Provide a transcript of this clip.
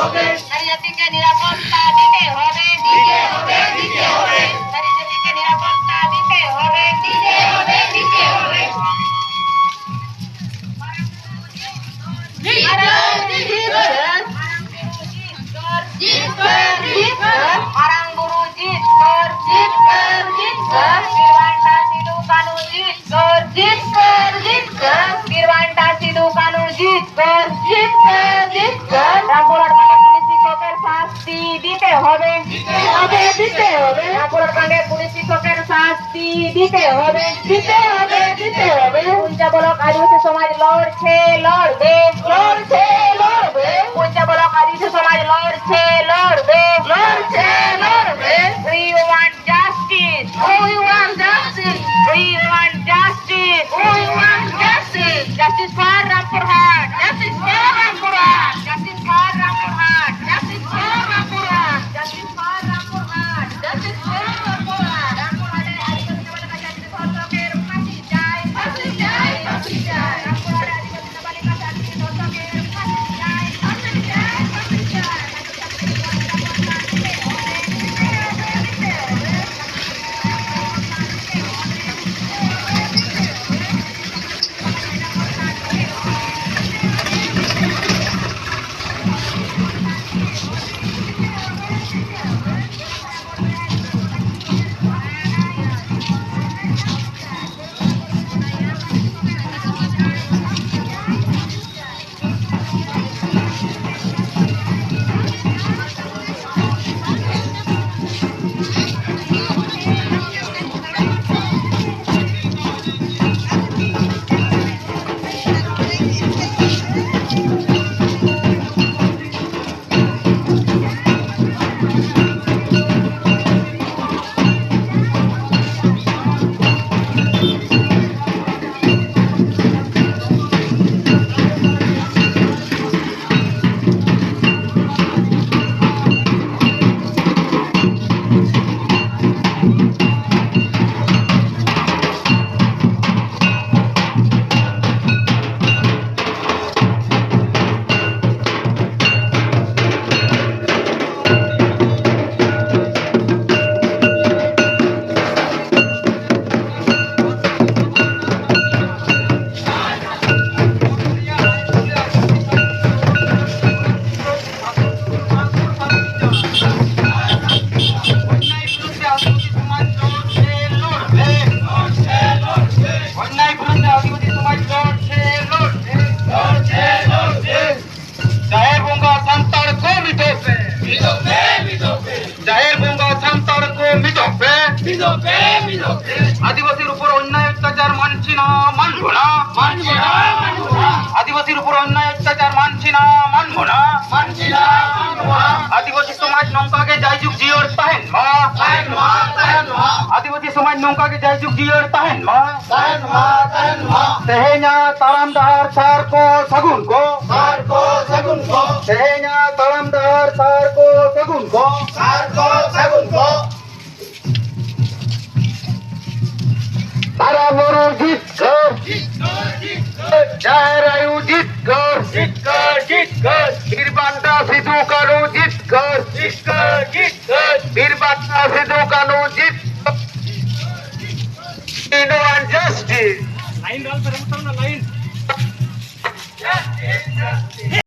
হবে, নারী জাতিকে নিরাপত্তা দিতে হবে, দিতে হবে, দিতে হবে, নারী জাতিকে নিরাপত্তা দিতে হবে, দিতে হবে, দিতে হবে। শাস্তি দিতে হবে, দিতে হবে, দিতে হবে, কাণ্ডে পুলিশ শিক্ষকের শাস্তি দিতে হবে, দিতে হবে, দিতে হবে। পঞ্চাবলক আদিবাসী সমাজ লড়ছে, লড়বে, লড়ছে, লড়বে, পঞ্চাবলক আদিবাসী সমাজ লড়ছে, লড়বে, লড়ছে, লড়বে। We want justice, we want justice, we want justice, we want justice, justice for Rampurhat, justice for Rampurhat, justice for Rampurhat, justice for Rampurhat, justice for Rampurhat, justice for Rampurhat. Rampurhat আদিবাসী বালিকা জাতির ধর্ষকের ফাঁসি চাই, ফাঁসি চাই, ফাঁসি চাই। Rampurhat আদিবাসী বালিকা জাতির ধর্ষকের ফাঁসি চাই, ফাঁসি চাই, ফাঁসি চাই। আদিবাসীর উপর অন্যায় অত্যাচার মানছি না, মানবো না, মানবো না, মানবো না। আদিবাসীর উপর অন্যায় অত্যাচার মানছি না, মানবো না, মানছি না, মানবো না। আদিবাসী সমাজ নৌকাকে যাই যুগ জিওর তাহেন মা, তাহেন মা, তাহেন মা। আদিবাসী সমাজ নৌকাকে যাই যুগ জিওর তাহেন মা, তাহেন মা, তাহেন মা। তেহেনা তারামদার সার কো সগুন কো, সার কো সগুন কো। তেহেনা তারামদার সার কো সগুন কো, সার কো সগুন কো। তারা মরু জিত কর, জয় রায়ু জিত কর, জিত কর, জিত কর। বীরবান্টা সিধু কানু জিত কর, জিত কর, জিত কর। বীরবান্টা সিধু কানু জিত কর। We want justice.